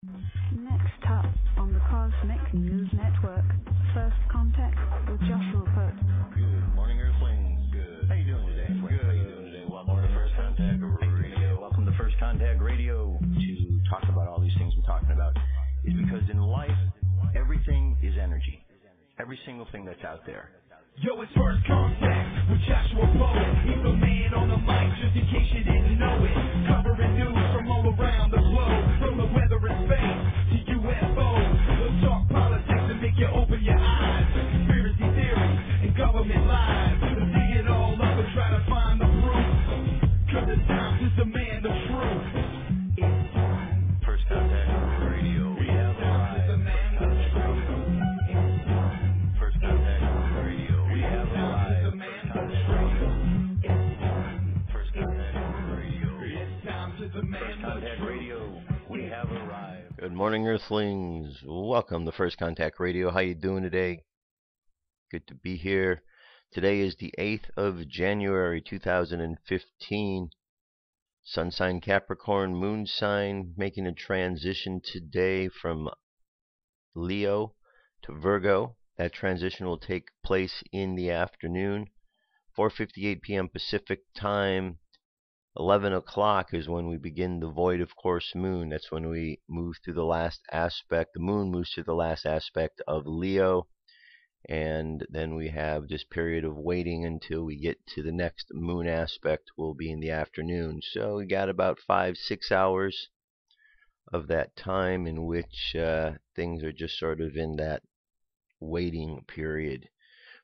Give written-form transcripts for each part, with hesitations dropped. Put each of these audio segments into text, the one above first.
Next up on the Cosmic News Network, First Contact with Joshua Pert. Good morning, Earthlings. Good. How you doing today? Good. How you doing today? Welcome to First Contact Radio. Welcome to First Contact Radio. To talk about all these things we're talking about is because in life, everything is energy. Every single thing that's out there. Yo, it's First Contact with Joshua Poe. He's the man on the mic, just in case you didn't know it. Covering news from all around the globe, from the weather and space to UFOs. We'll talk politics and make you open your eyes. Conspiracy theories and government lies. We'll dig it all up and try to find the proof. Cause the times is demand the truth. It's time. First Contact Radio. We have arrived. First Contact Radio. We have arrived. First Contact Radio. First Contact Radio. We have arrived. Good morning, Earthlings. Welcome to First Contact Radio. How you doing today? Good to be here. Today is the 8th of January, 2015. Sun sign Capricorn, moon sign, making a transition today from Leo to Virgo. That transition will take place in the afternoon, 4:58 p.m. Pacific time. 11 o'clock is when we begin the void of course moon. That's when we move to the last aspect. The moon moves to the last aspect of Leo. And then we have this period of waiting until we get to the next moon aspect, will be in the afternoon. So we got about 5-6 hours of that time in which things are just sort of in that waiting period.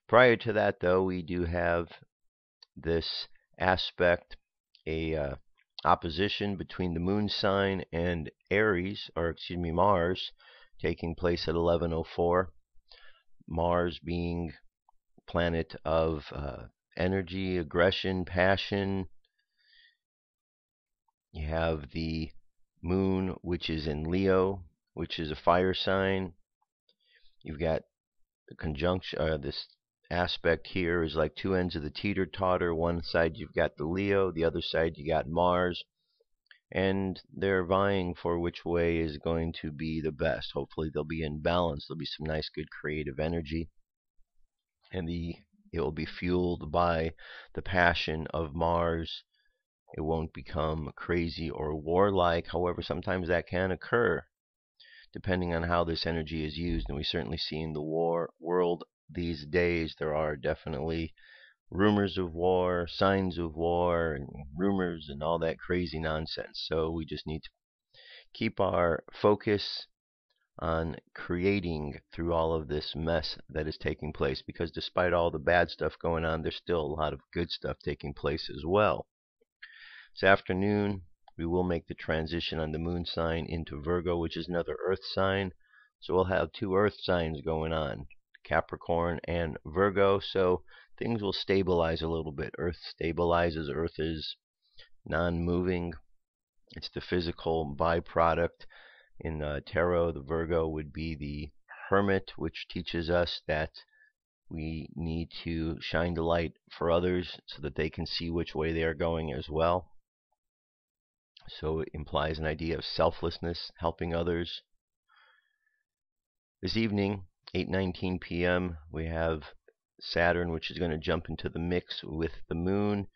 Prior to that, though, we do have this aspect, a opposition between the moon sign and Mars, taking place at 11:04. Mars being planet of energy, aggression, passion. You have the moon, which is in Leo, which is a fire sign. You've got the conjunction, this aspect here is like two ends of the teeter-totter. One side you've got the Leo, the other side you got Mars. And they're vying for which way is going to be the best. Hopefully they'll be in balance. There'll be some nice, good creative energy. And it will be fueled by the passion of Mars. It won't become crazy or warlike. However, sometimes that can occur, depending on how this energy is used. And we certainly see in the world these days, there are definitely rumors of war, signs of war, and rumors and all that crazy nonsense. So we just need to keep our focus on creating through all of this mess that is taking place, because despite all the bad stuff going on, there's still a lot of good stuff taking place as well. This afternoon, we will make the transition on the moon sign into Virgo, which is another earth sign. So we'll have two earth signs going on, Capricorn and Virgo. So things will stabilize a little bit. Earth stabilizes. Earth is non-moving. It's the physical byproduct. In tarot, the Virgo would be the hermit, which teaches us that we need to shine the light for others so that they can see which way they are going as well. So it implies an idea of selflessness, helping others. This evening, 8:19 p.m., we have Saturn, which is going to jump into the mix with the moon,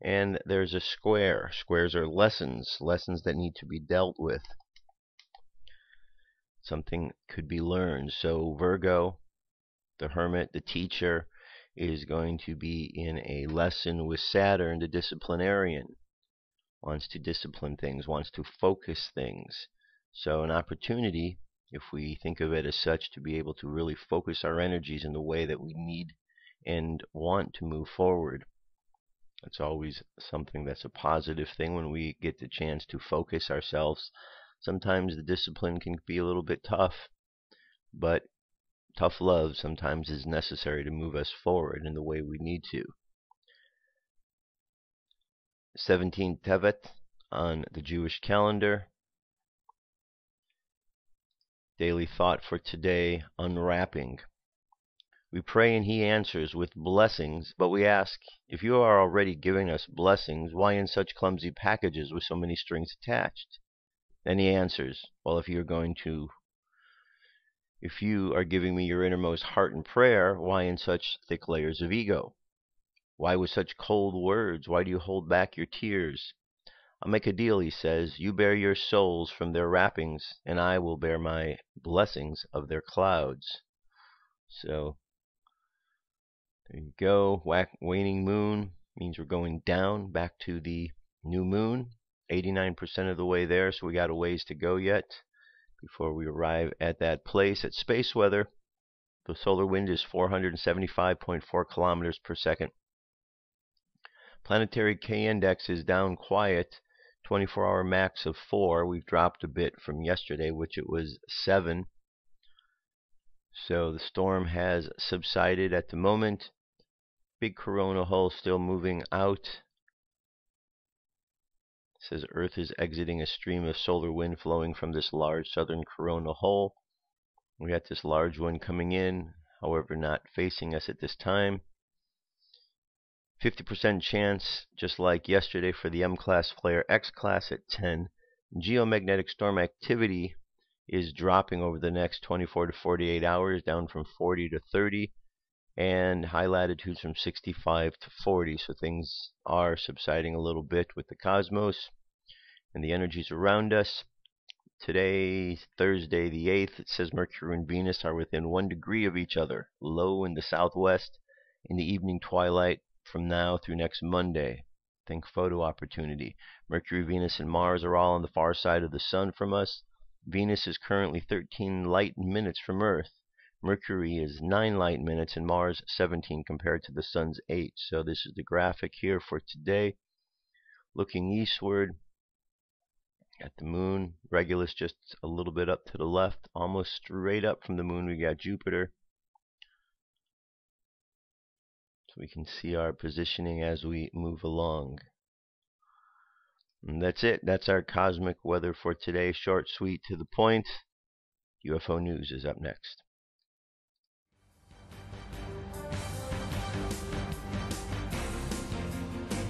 and there's a square. Squares are lessons that need to be dealt with. Something could be learned. So Virgo, the hermit, the teacher, is going to be in a lesson with Saturn, the disciplinarian. Wants to discipline things, wants to focus things. So an opportunity, if we think of it as such, to be able to really focus our energies in the way that we need and want to move forward. It's always something that's a positive thing when we get the chance to focus ourselves. Sometimes the discipline can be a little bit tough, but tough love sometimes is necessary to move us forward in the way we need to. 17th Tevet on the Jewish calendar. Daily thought for today, unwrapping. We pray and he answers with blessings, but we ask, if you are already giving us blessings, why in such clumsy packages with so many strings attached? Any answers? Well, if you are giving me your innermost heart and prayer, why in such thick layers of ego? Why with such cold words? Why do you hold back your tears? I'll make a deal, he says. You bear your souls from their wrappings, and I will bear my blessings of their clouds. So, there you go. Waning moon means we're going down back to the new moon. 89% of the way there, so we got a ways to go yet before we arrive at that place. At space weather, the solar wind is 475.4 kilometers per second. Planetary K-index is down quiet, 24-hour max of 4. We've dropped a bit from yesterday, which it was 7. So the storm has subsided at the moment. Big corona hole still moving out. It says Earth is exiting a stream of solar wind flowing from this large southern corona hole. We got this large one coming in, however not facing us at this time. 50% chance, just like yesterday, for the M-class flare X-class at 10. Geomagnetic storm activity is dropping over the next 24 to 48 hours, down from 40 to 30, and high latitudes from 65 to 40. So things are subsiding a little bit with the cosmos and the energies around us. Today, Thursday the 8th, it says Mercury and Venus are within 1 degree of each other, low in the southwest, in the evening twilight from now through next Monday. Think photo opportunity. Mercury, Venus, and Mars are all on the far side of the Sun from us. Venus is currently 13 light minutes from Earth. Mercury is 9 light minutes and Mars 17 compared to the Sun's 8. So this is the graphic here for today. Looking eastward at the moon, Regulus just a little bit up to the left, almost straight up from the moon we got Jupiter. So we can see our positioning as we move along. And that's it. That's our cosmic weather for today. Short, sweet, to the point. UFO News is up next.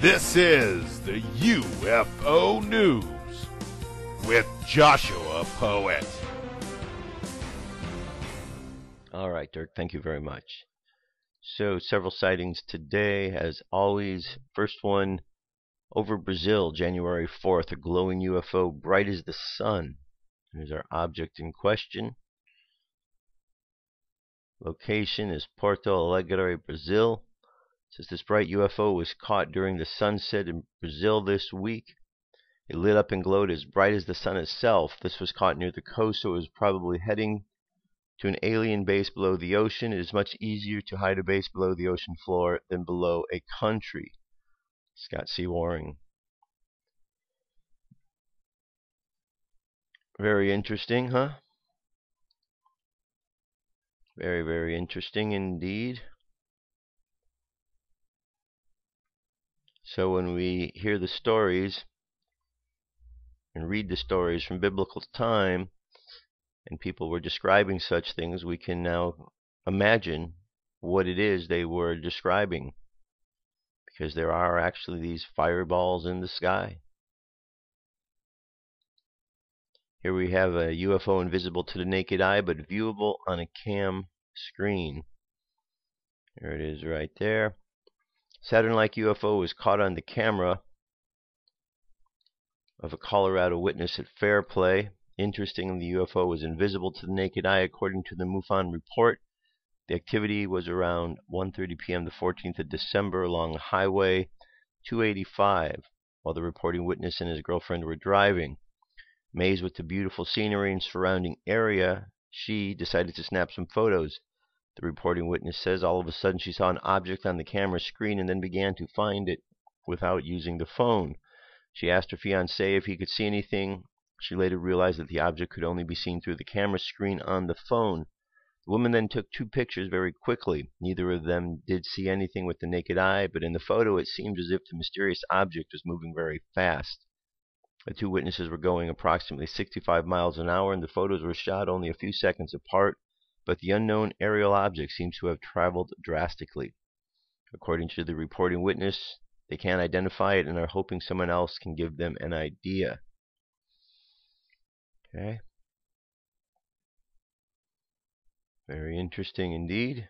This is the UFO News with Joshua Poet. All right, Dirk, thank you very much. So, several sightings today, as always. First one, over Brazil, January 4th, a glowing UFO bright as the sun. Here's our object in question. Location is Porto Alegre, Brazil. It says this bright UFO was caught during the sunset in Brazil this week. It lit up and glowed as bright as the sun itself. This was caught near the coast, so it was probably heading to an alien base below the ocean. It is much easier to hide a base below the ocean floor than below a country. Scott C. Waring. Very interesting, huh? Very, very interesting indeed. So when we hear the stories and read the stories from biblical time, and people were describing such things, we can now imagine what it is they were describing, because there are actually these fireballs in the sky. Here we have a UFO invisible to the naked eye, but viewable on a cam screen. There it is right there. Saturn-like UFO was caught on the camera of a Colorado witness at Fairplay. Interestingly, the UFO was invisible to the naked eye, according to the MUFON report. The activity was around 1:30 p.m. the 14th of December along Highway 285, while the reporting witness and his girlfriend were driving. Amazed with the beautiful scenery and surrounding area, she decided to snap some photos. The reporting witness says all of a sudden she saw an object on the camera screen and then began to find it without using the phone. She asked her fiancé if he could see anything. She later realized that the object could only be seen through the camera screen on the phone. The woman then took 2 pictures very quickly. Neither of them did see anything with the naked eye, but in the photo it seemed as if the mysterious object was moving very fast. The 2 witnesses were going approximately 65 miles an hour, and the photos were shot only a few seconds apart, but the unknown aerial object seems to have traveled drastically. According to the reporting witness, they can't identify it and are hoping someone else can give them an idea. Okay. Very interesting indeed.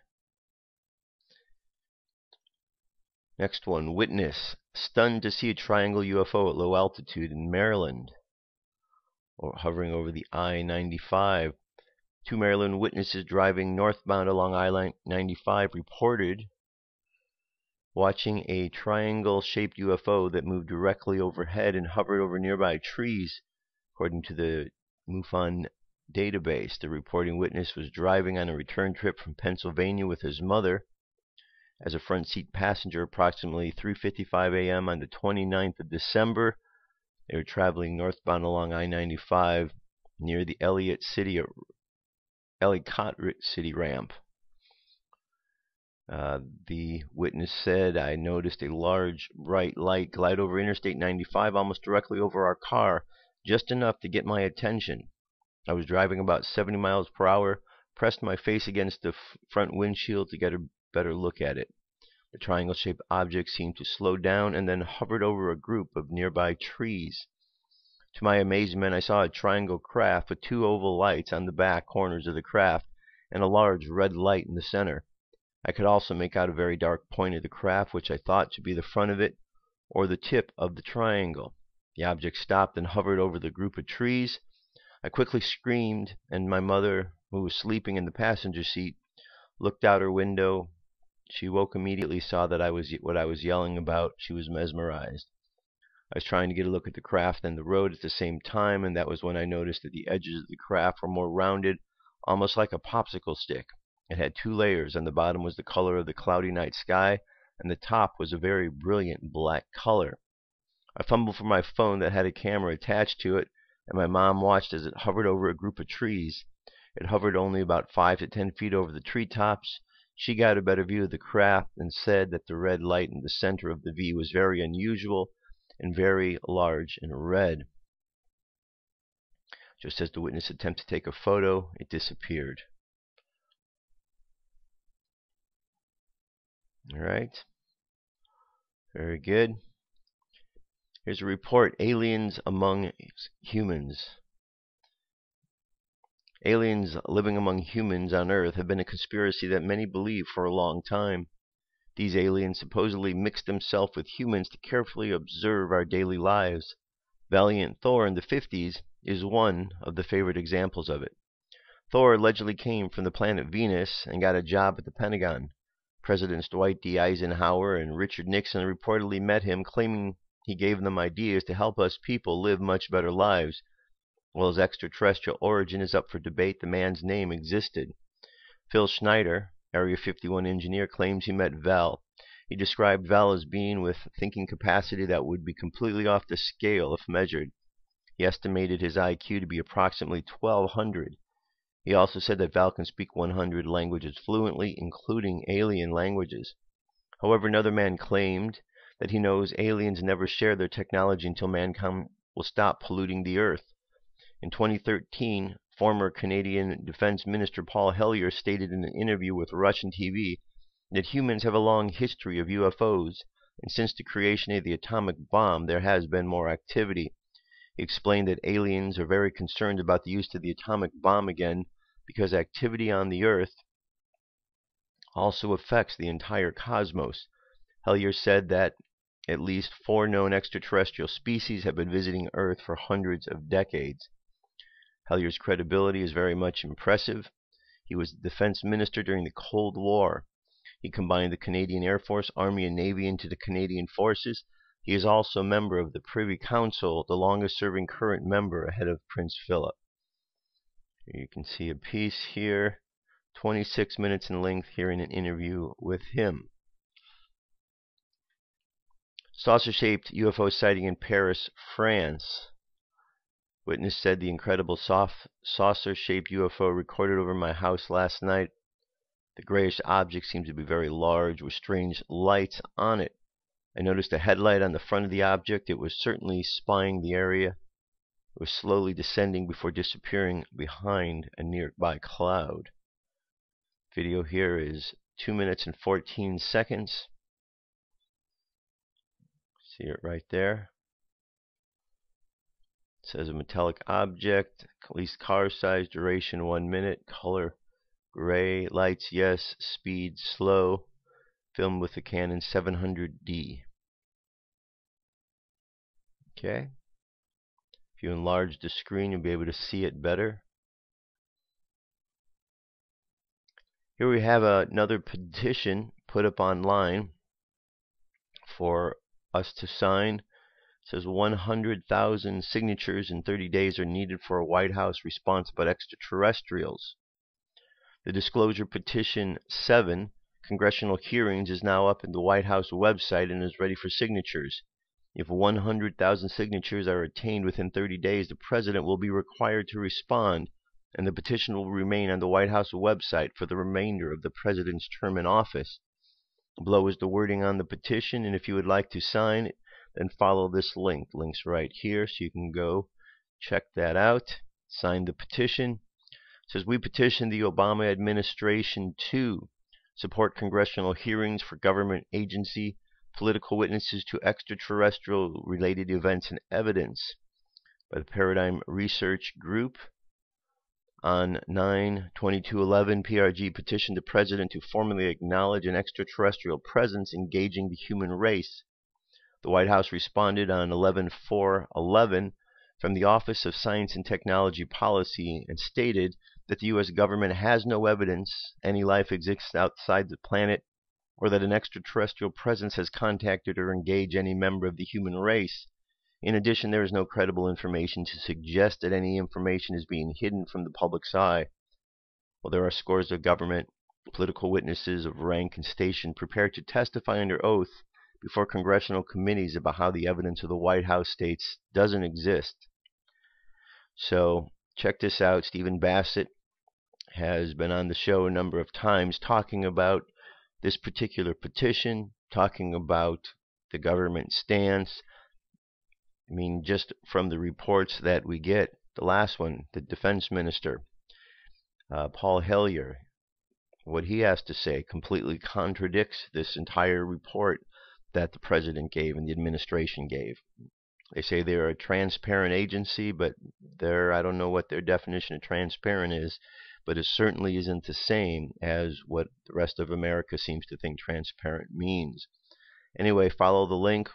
Next one, witness stunned to see a triangle UFO at low altitude in Maryland, or hovering over the I-95. Two Maryland witnesses driving northbound along I-95 reported watching a triangle-shaped UFO that moved directly overhead and hovered over nearby trees, according to the MUFON database. The reporting witness was driving on a return trip from Pennsylvania with his mother as a front seat passenger approximately 3:55 a.m. on the 29th of December. They were traveling northbound along I-95 near the Ellicott City ramp. The witness said, I noticed a large bright light glide over Interstate 95 almost directly over our car, just enough to get my attention. I was driving about 70 miles per hour, pressed my face against the front windshield to get a better look at it. The triangle-shaped object seemed to slow down and then hovered over a group of nearby trees. To my amazement, I saw a triangle craft with two oval lights on the back corners of the craft and a large red light in the center. I could also make out a very dark point of the craft, which I thought to be the front of it or the tip of the triangle. The object stopped and hovered over the group of trees. I quickly screamed, and my mother, who was sleeping in the passenger seat, looked out her window. She woke immediately, saw that what I was yelling about. She was mesmerized. I was trying to get a look at the craft and the road at the same time, and that was when I noticed that the edges of the craft were more rounded, almost like a popsicle stick. It had two layers, and the bottom was the color of the cloudy night sky, and the top was a very brilliant black color. I fumbled for my phone that had a camera attached to it, and my mom watched as it hovered over a group of trees. It hovered only about 5 to 10 feet over the treetops. She got a better view of the craft and said that the red light in the center of the V was very unusual and very large and red. Just as the witness attempted to take a photo, it disappeared. All right. Very good. Here's a report, aliens among humans. Aliens living among humans on Earth have been a conspiracy that many believe for a long time. These aliens supposedly mix themselves with humans to carefully observe our daily lives. Valiant Thor in the 50s is one of the favorite examples of it. Thor allegedly came from the planet Venus and got a job at the Pentagon. Presidents Dwight D. Eisenhower and Richard Nixon reportedly met him, claiming he gave them ideas to help us people live much better lives. While his extraterrestrial origin is up for debate, the man's name existed. Phil Schneider, Area 51 engineer, claims he met Val. He described Val as being with thinking capacity that would be completely off the scale if measured. He estimated his IQ to be approximately 1,200. He also said that Val can speak 100 languages fluently, including alien languages. However, another man claimed that he knows aliens never share their technology until mankind will stop polluting the Earth. In 2013, former Canadian Defense Minister Paul Hellyer stated in an interview with Russian TV that humans have a long history of UFOs, and since the creation of the atomic bomb, there has been more activity. He explained that aliens are very concerned about the use of the atomic bomb again, because activity on the Earth also affects the entire cosmos. Hellyer said that at least 4 known extraterrestrial species have been visiting Earth for hundreds of decades. Hellyer's credibility is very much impressive. He was the defense minister during the Cold War. He combined the Canadian Air Force, Army, and Navy into the Canadian Forces. He is also a member of the Privy Council, the longest-serving current member ahead of Prince Philip. You can see a piece here, 26 minutes in length, here in an interview with him. Saucer-shaped UFO sighting in Paris, France. Witness said the incredible saucer-shaped UFO recorded over my house last night. The grayish object seemed to be very large with strange lights on it. I noticed a headlight on the front of the object. It was certainly spying the area. It was slowly descending before disappearing behind a nearby cloud. Video here is 2 minutes and 14 seconds. See it right there. says a metallic object, at least car size, duration 1 minute, color gray, lights yes, speed slow, filmed with the Canon 700D. Okay. If you enlarge the screen, you'll be able to see it better. Here we have another petition put up online for us to sign. It says 100,000 signatures in 30 days are needed for a White House response about extraterrestrials. The disclosure petition 7, congressional hearings, is now up in the White House website and is ready for signatures. If 100,000 signatures are attained within 30 days, the president will be required to respond, and the petition will remain on the White House website for the remainder of the president's term in office. Below is the wording on the petition, and if you would like to sign it, then follow this link. Link's right here, so you can go check that out. Sign the petition. It says, we petition the Obama administration to support congressional hearings for government agency political witnesses to extraterrestrial related events and evidence by the Paradigm Research Group. On 9/22/11, PRG petitioned the president to formally acknowledge an extraterrestrial presence engaging the human race. The White House responded on 11/4/11 from the Office of Science and Technology Policy and stated that the U.S. government has no evidence any life exists outside the planet, or that an extraterrestrial presence has contacted or engaged any member of the human race. In addition, there is no credible information to suggest that any information is being hidden from the public's eye. While there are scores of government political witnesses of rank and station prepared to testify under oath before congressional committees about how the evidence of the White House states doesn't exist. So check this out. Stephen Bassett has been on the show a number of times talking about this particular petition, talking about the government stance. I mean, just from the reports that we get, the last one, the defense minister, Paul Hellyer, what he has to say completely contradicts this entire report that the president gave and the administration gave. They say they're a transparent agency, but I don't know what their definition of transparent is, but it certainly isn't the same as what the rest of America seems to think transparent means. Anyway, follow the link.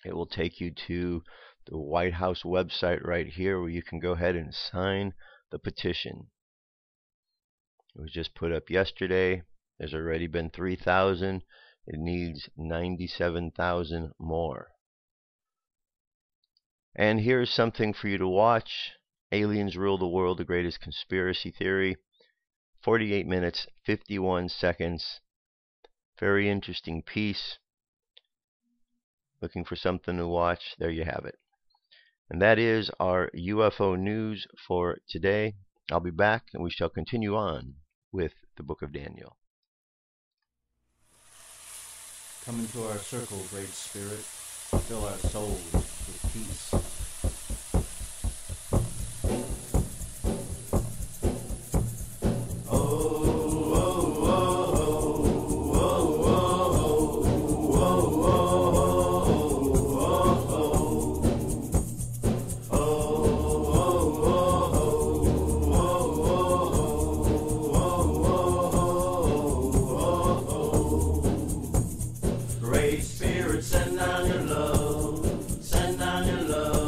It will take you to the White House website right here where you can go ahead and sign the petition. It was just put up yesterday. There's already been 3,000. It needs 97,000 more. And here's something for you to watch. Aliens Rule the World, the Greatest Conspiracy Theory. 48 minutes, 51 seconds. Very interesting piece. Looking for something to watch? There you have it. And that is our UFO news for today. I'll be back and we shall continue on with the Book of Daniel. Come into our circle, Great Spirit. Fill our souls with peace. Great Spirit, send down your love, send down your love.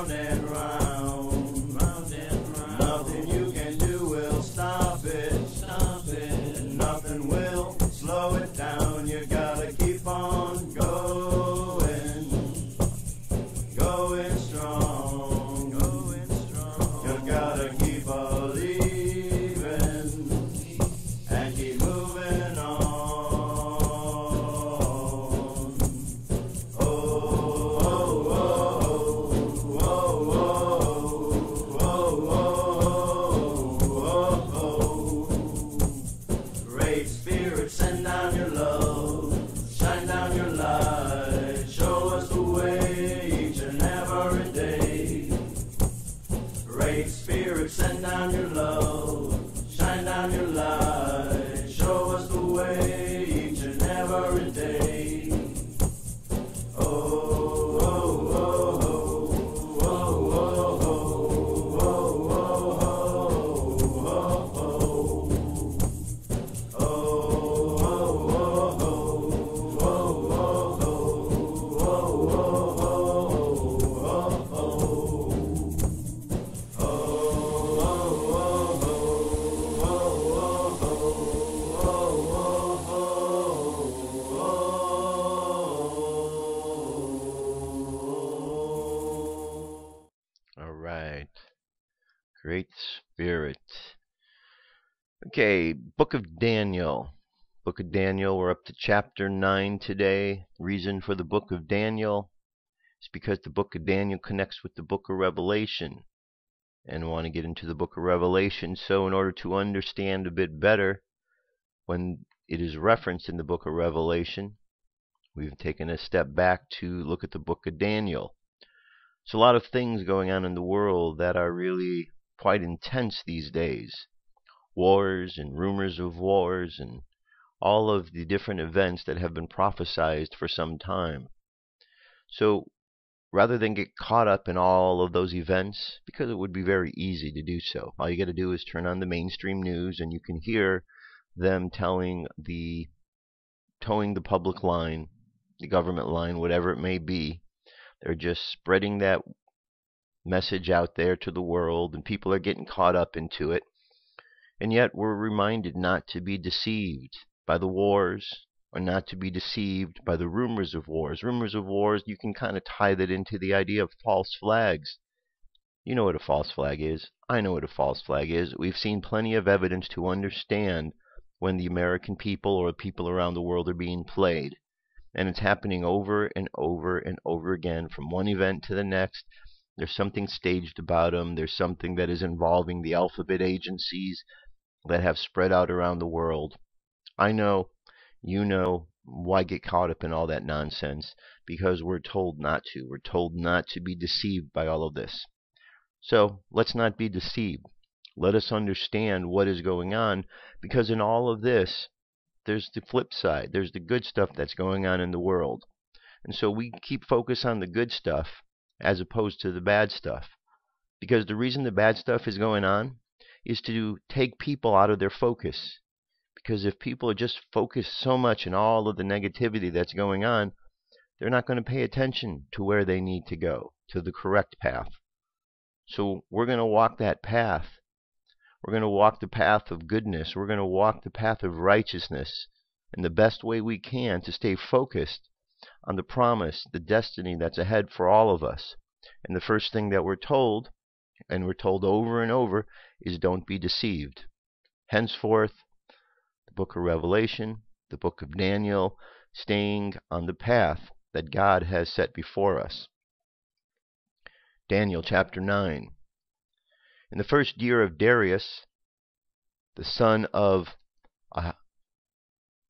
round and round, round and round. Nothing you can do will stop it, stop it. Nothing will slow it down. You gotta keep on going, going strong, going strong. You gotta keep believing and keep moving on. Great Spirit, send down your love, shine down your light, show us the way each and every day. Great Spirit, send down your love, shine down your light, show us the way each and every day. Oh, oh, oh, oh, oh, oh, oh, All right. Great Spirit. Okay, Book of Daniel. Book of Daniel, we're up to chapter 9 today. Reason for the Book of Daniel is because the Book of Daniel connects with the Book of Revelation. And I want to get into the Book of Revelation, so in order to understand a bit better when it is referenced in the Book of Revelation, we've taken a step back to look at the Book of Daniel. There's a lot of things going on in the world that are really quite intense these days. Wars and rumors of wars and all of the different events that have been prophesied for some time. So rather than get caught up in all of those events, because it would be very easy to do so, all you got to do is turn on the mainstream news and you can hear them towing the public line, the government line, whatever it may be. They're just spreading that message out there to the world, and people are getting caught up into it. And yet we're reminded not to be deceived by the wars, or not to be deceived by the rumors of wars. Rumors of wars, you can kind of tie that into the idea of false flags. You know what a false flag is. I know what a false flag is. We've seen plenty of evidence to understand when the American people or people around the world are being played. And it's happening over and over and over again, from one event to the next. There's something staged about them. There's something that is involving the alphabet agencies that have spread out around the world. I know, you know, why get caught up in all that nonsense? Because we're told not to. We're told not to be deceived by all of this. So let's not be deceived. Let us understand what is going on, because in all of this, there's the flip side. There's the good stuff that's going on in the world. And so we keep focus on the good stuff as opposed to the bad stuff. Because the reason the bad stuff is going on is to take people out of their focus. Because if people are just focused so much on all of the negativity that's going on, they're not going to pay attention to where they need to go, to the correct path. So we're going to walk that path. We're going to walk the path of goodness. We're going to walk the path of righteousness in the best way we can to stay focused on the promise, the destiny that's ahead for all of us. And the first thing that we're told, and we're told over and over, is don't be deceived. Henceforth, the book of Revelation, the book of Daniel, staying on the path that God has set before us. Daniel chapter 9. In the first year of Darius, the son of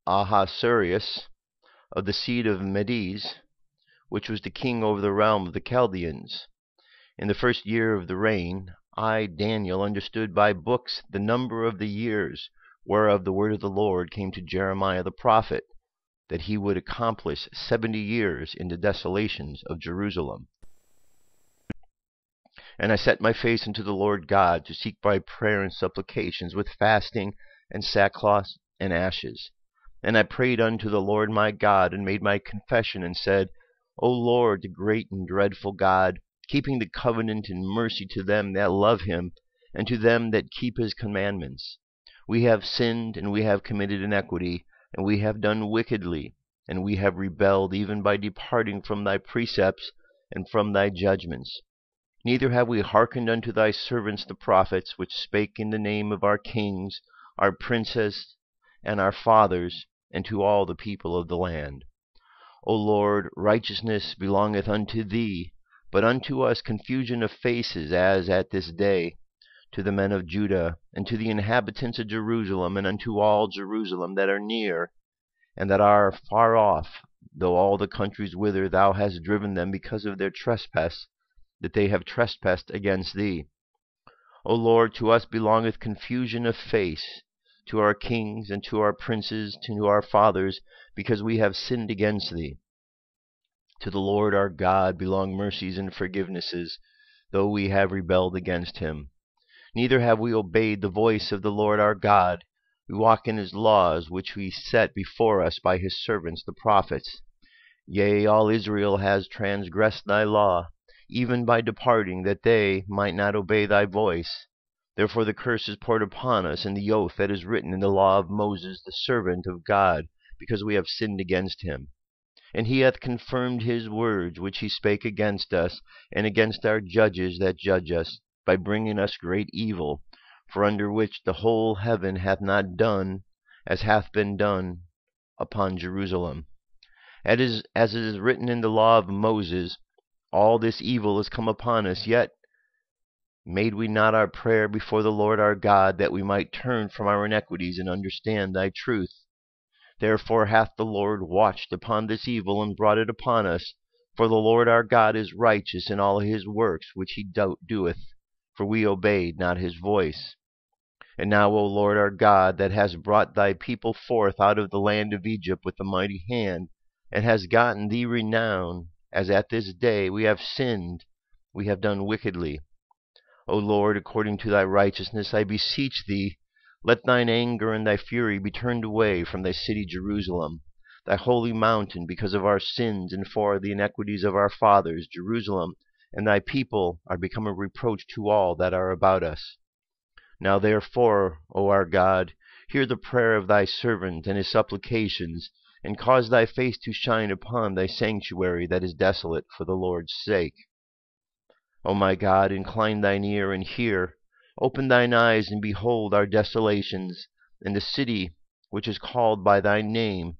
Ahasuerus, of the seed of Medes, which was the king over the realm of the Chaldeans, in the first year of the reign, I, Daniel, understood by books the number of the years whereof the word of the Lord came to Jeremiah the prophet, that he would accomplish 70 years in the desolations of Jerusalem. And I set my face unto the Lord God to seek by prayer and supplications with fasting and sackcloth and ashes. And I prayed unto the Lord my God, and made my confession, and said, O Lord, the great and dreadful God, keeping the covenant in mercy to them that love him, and to them that keep his commandments. We have sinned, and we have committed iniquity, and we have done wickedly, and we have rebelled even by departing from thy precepts and from thy judgments. Neither have we hearkened unto thy servants the prophets, which spake in the name of our kings, our princes, and our fathers, and to all the people of the land. O Lord, righteousness belongeth unto thee, but unto us confusion of faces, as at this day, to the men of Judah, and to the inhabitants of Jerusalem, and unto all Jerusalem that are near, and that are far off, though all the countries whither thou hast driven them because of their trespass, that they have trespassed against thee. O Lord, to us belongeth confusion of face, to our kings, and to our princes, to our fathers, because we have sinned against thee. To the Lord our God belong mercies and forgivenesses, though we have rebelled against him. Neither have we obeyed the voice of the Lord our God. We walk in his laws, which he set before us by his servants the prophets. Yea, all Israel has transgressed thy law, even by departing, that they might not obey thy voice. Therefore the curse is poured upon us, and the oath that is written in the law of Moses the servant of God, because we have sinned against him. And he hath confirmed his words which he spake against us, and against our judges that judge us, by bringing us great evil, for under which the whole heaven hath not done, as hath been done upon Jerusalem. As it is written in the law of Moses, all this evil is come upon us, yet made we not our prayer before the Lord our God, that we might turn from our iniquities and understand thy truth. Therefore hath the Lord watched upon this evil, and brought it upon us. For the Lord our God is righteous in all his works which he doeth, for we obeyed not his voice. And now, O Lord our God, that hast brought thy people forth out of the land of Egypt with a mighty hand, and hast gotten thee renown, as at this day we have sinned, we have done wickedly. O Lord, according to thy righteousness, I beseech thee, let thine anger and thy fury be turned away from thy city Jerusalem, thy holy mountain, because of our sins and for the iniquities of our fathers. Jerusalem and thy people are become a reproach to all that are about us. Now therefore, O our God, hear the prayer of thy servant and his supplications, and cause thy face to shine upon thy sanctuary that is desolate for the Lord's sake. O my God, incline thine ear and hear. Open thine eyes and behold our desolations, and the city which is called by thy name.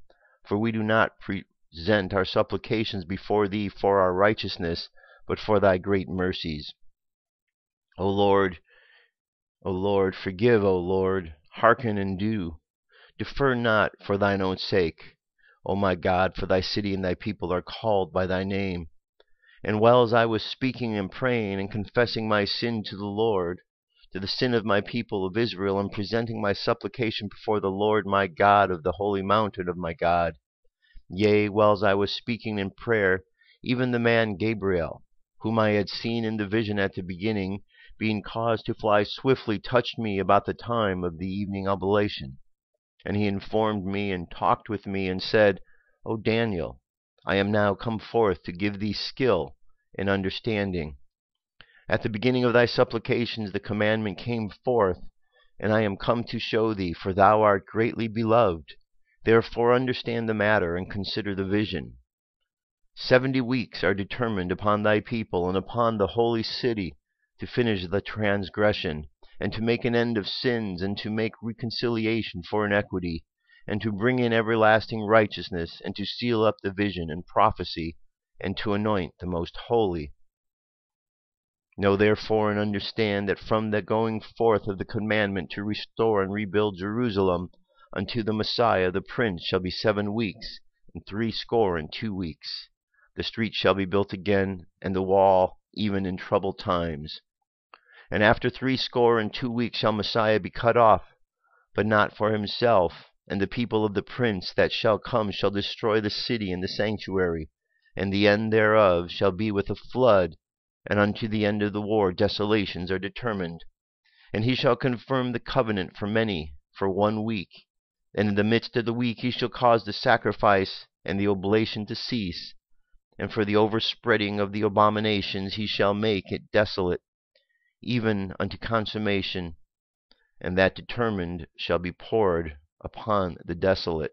For we do not present our supplications before thee for our righteousness, but for thy great mercies. O Lord, forgive, O Lord, hearken and do. Defer not for thine own sake, O my God, for thy city and thy people are called by thy name. And while as I was speaking and praying and confessing my sin to the Lord, to the sin of my people of Israel, and presenting my supplication before the Lord my God of the holy mountain of my God, yea, whiles I was speaking in prayer, even the man Gabriel, whom I had seen in the vision at the beginning, being caused to fly swiftly, touched me about the time of the evening oblation. And he informed me and talked with me, and said, O Daniel, I am now come forth to give thee skill and understanding. At the beginning of thy supplications the commandment came forth, and I am come to show thee, for thou art greatly beloved. Therefore understand the matter, and consider the vision. 70 weeks are determined upon thy people and upon the holy city, to finish the transgression, and to make an end of sins, and to make reconciliation for iniquity, and to bring in everlasting righteousness, and to seal up the vision and prophecy, and to anoint the most holy. Know therefore and understand that from the going forth of the commandment to restore and rebuild Jerusalem unto the Messiah the Prince shall be 7 weeks, and 62 weeks. The street shall be built again, and the wall, even in troubled times. And after 62 weeks shall Messiah be cut off, but not for himself. And the people of the Prince that shall come shall destroy the city and the sanctuary, and the end thereof shall be with a flood. And unto the end of the war desolations are determined. And he shall confirm the covenant for 1 week. And in the midst of the week he shall cause the sacrifice and the oblation to cease. and for the overspreading of the abominations he shall make it desolate, even unto consummation, and that determined shall be poured upon the desolate.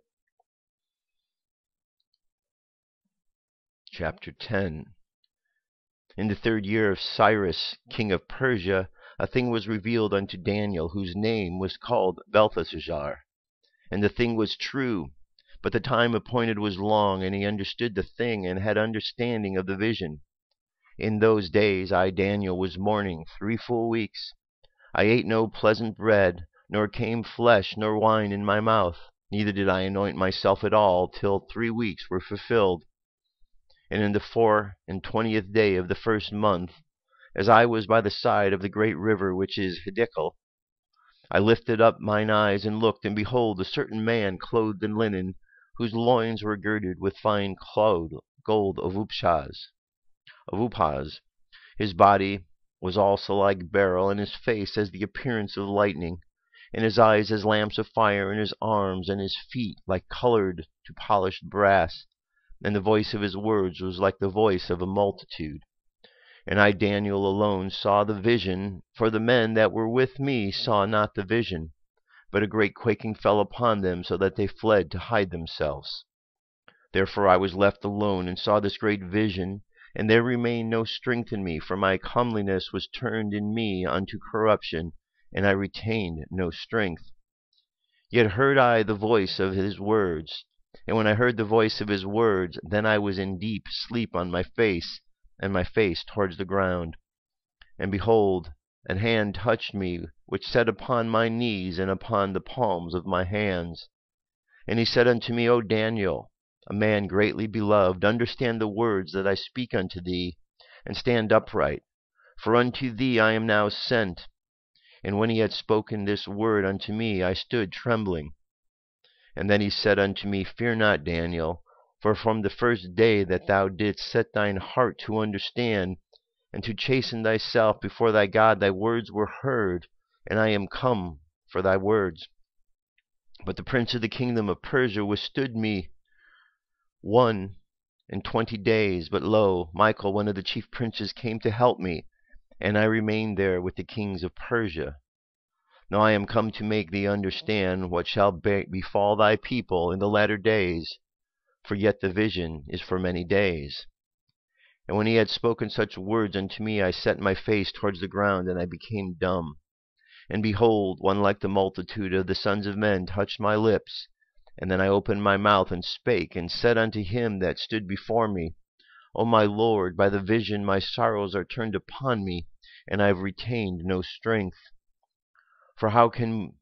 Chapter 10. In the 3rd year of Cyrus, king of Persia, a thing was revealed unto Daniel, whose name was called Belteshazzar. And the thing was true, but the time appointed was long, and he understood the thing, and had understanding of the vision. In those days I, Daniel, was mourning 3 full weeks. I ate no pleasant bread, nor came flesh nor wine in my mouth, neither did I anoint myself at all, till 3 weeks were fulfilled. And in the 24th day of the 1st month, as I was by the side of the great river which is Hiddekel, I lifted up mine eyes and looked, and behold, a certain man clothed in linen, whose loins were girded with fine gold of Uphaz. His body was also like beryl, and his face as the appearance of lightning, and his eyes as lamps of fire, and his arms and his feet like colored to polished brass. And the voice of his words was like the voice of a multitude. And I, Daniel, alone saw the vision, for the men that were with me saw not the vision. But a great quaking fell upon them, so that they fled to hide themselves. Therefore I was left alone, and saw this great vision, and there remained no strength in me, for my comeliness was turned in me unto corruption, and I retained no strength. Yet heard I the voice of his words. And when I heard the voice of his words, then I was in deep sleep on my face, and my face towards the ground. And behold, an hand touched me, which sat upon my knees and upon the palms of my hands. And he said unto me, O Daniel, a man greatly beloved, understand the words that I speak unto thee, and stand upright, for unto thee I am now sent. And when he had spoken this word unto me, I stood trembling. And then he said unto me, Fear not, Daniel, for from the first day that thou didst set thine heart to understand, and to chasten thyself before thy God, thy words were heard, and I am come for thy words. But the prince of the kingdom of Persia withstood me 21 days. But lo, Michael, one of the chief princes, came to help me, and I remained there with the kings of Persia. Now I am come to make thee understand what shall befall thy people in the latter days, for yet the vision is for many days. And when he had spoken such words unto me, I set my face towards the ground, and I became dumb. And behold, one like the multitude of the sons of men touched my lips. And then I opened my mouth and spake, and said unto him that stood before me, O my Lord, by the vision my sorrows are turned upon me, and I have retained no strength. For how can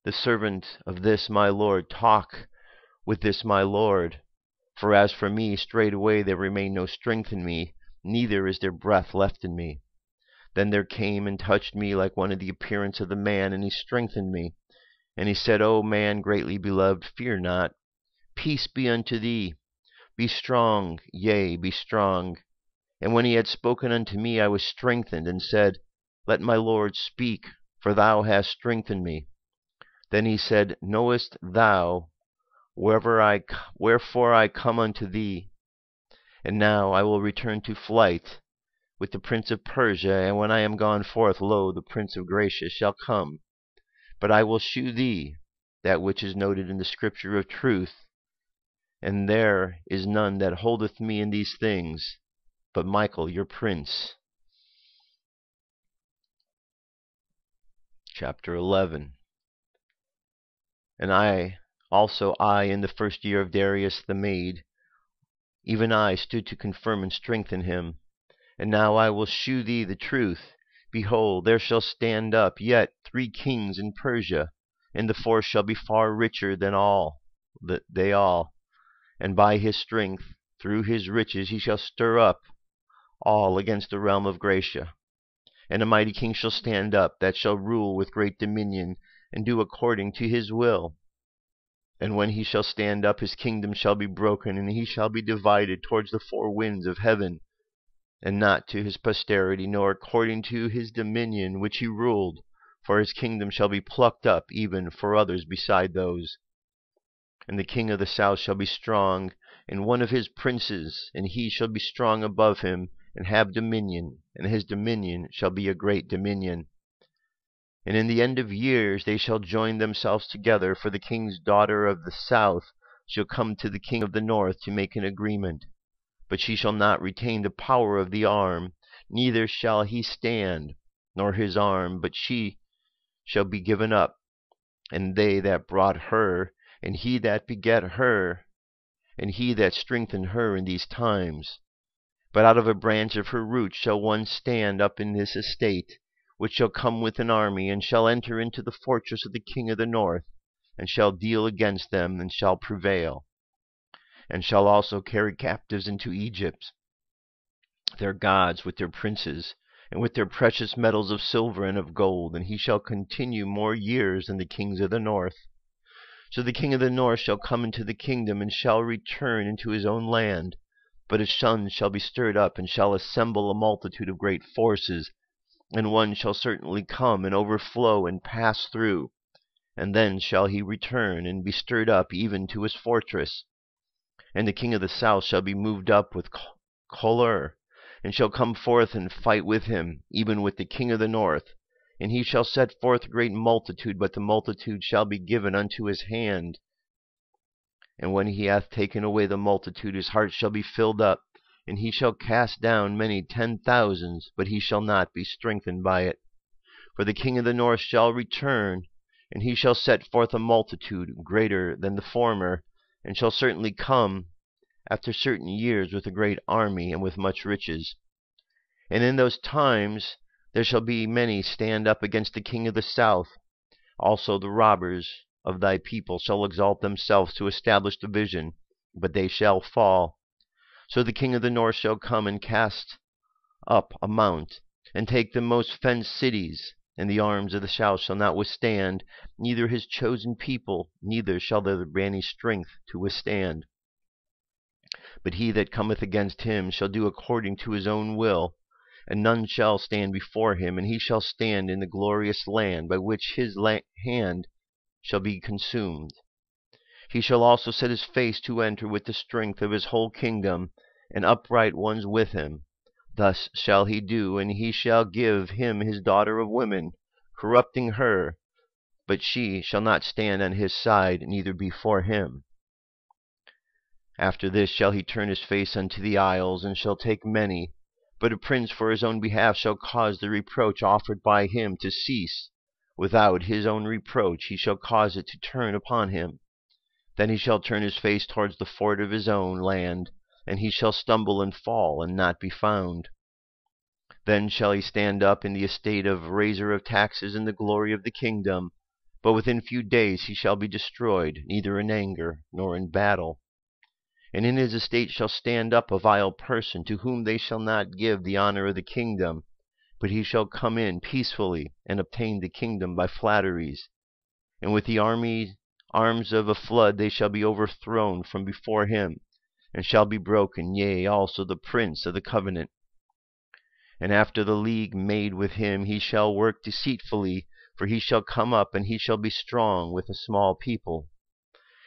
the servant of this my Lord talk with this my Lord? For as for me, straightway there remained no strength in me, neither is there breath left in me. Then there came and touched me like one of the appearance of the man, and he strengthened me. And he said, O man greatly beloved, fear not. Peace be unto thee. Be strong, yea, be strong. And when he had spoken unto me, I was strengthened, and said, Let my Lord speak, for thou hast strengthened me. Then he said, Knowest thou wherefore I come unto thee? And now I will return to flight with the prince of Persia, and when I am gone forth, lo, the prince of Gracia shall come. But I will shew thee that which is noted in the scripture of truth, and there is none that holdeth me in these things, but Michael your prince. Chapter 11. And I in the 1st year of Darius the Mede, even I stood to confirm and strengthen him. And now I will shew thee the truth. Behold, there shall stand up yet 3 kings in Persia, and the 4th shall be far richer than they all. And by his strength, through his riches, he shall stir up all against the realm of Gracia. And a mighty king shall stand up, that shall rule with great dominion, and do according to his will. And when he shall stand up, his kingdom shall be broken, and he shall be divided towards the 4 winds of heaven, and not to his posterity, nor according to his dominion which he ruled, for his kingdom shall be plucked up even for others beside those. And the king of the south shall be strong, and one of his princes, and he shall be strong above him, and have dominion, and his dominion shall be a great dominion. And in the end of years they shall join themselves together, for the king's daughter of the south shall come to the king of the north to make an agreement. But she shall not retain the power of the arm, neither shall he stand, nor his arm, but she shall be given up, and they that brought her, and he that begat her, and he that strengthened her in these times. But out of a branch of her root shall one stand up in this estate, which shall come with an army, and shall enter into the fortress of the king of the north, and shall deal against them, and shall prevail, and shall also carry captives into Egypt their gods with their princes, and with their precious metals of silver and of gold, and he shall continue more years than the kings of the north. So the king of the north shall come into the kingdom, and shall return into his own land, but his sons shall be stirred up, and shall assemble a multitude of great forces, and one shall certainly come and overflow and pass through, and then shall he return and be stirred up even to his fortress. And the king of the south shall be moved up with choler, and shall come forth and fight with him, even with the king of the north. And he shall set forth a great multitude, but the multitude shall be given unto his hand. And when he hath taken away the multitude, his heart shall be filled up, and he shall cast down many 10,000s, but he shall not be strengthened by it. For the king of the north shall return, and he shall set forth a multitude greater than the former, and shall certainly come after certain years with a great army and with much riches. And in those times there shall be many stand up against the king of the south. Also the robbers of thy people shall exalt themselves to establish division, but they shall fall. So the king of the north shall come and cast up a mount, and take the most fenced cities, and the arms of the south shall not withstand, neither his chosen people, neither shall there be any strength to withstand. But he that cometh against him shall do according to his own will, and none shall stand before him, and he shall stand in the glorious land, by which his hand shall be consumed. He shall also set his face to enter with the strength of his whole kingdom, and upright ones with him. Thus shall he do, and he shall give him his daughter of women, corrupting her, but she shall not stand on his side, neither before him. After this shall he turn his face unto the isles, and shall take many. But a prince for his own behalf shall cause the reproach offered by him to cease. Without his own reproach he shall cause it to turn upon him. Then he shall turn his face towards the fort of his own land, and he shall stumble and fall, and not be found. Then shall he stand up in the estate of raiser of taxes in the glory of the kingdom, but within few days he shall be destroyed, neither in anger nor in battle. And in his estate shall stand up a vile person, to whom they shall not give the honor of the kingdom, but he shall come in peacefully, and obtain the kingdom by flatteries. And with the arms of a flood they shall be overthrown from before him, and shall be broken, yea, also the prince of the covenant. And after the league made with him he shall work deceitfully, for he shall come up, and he shall be strong with a small people.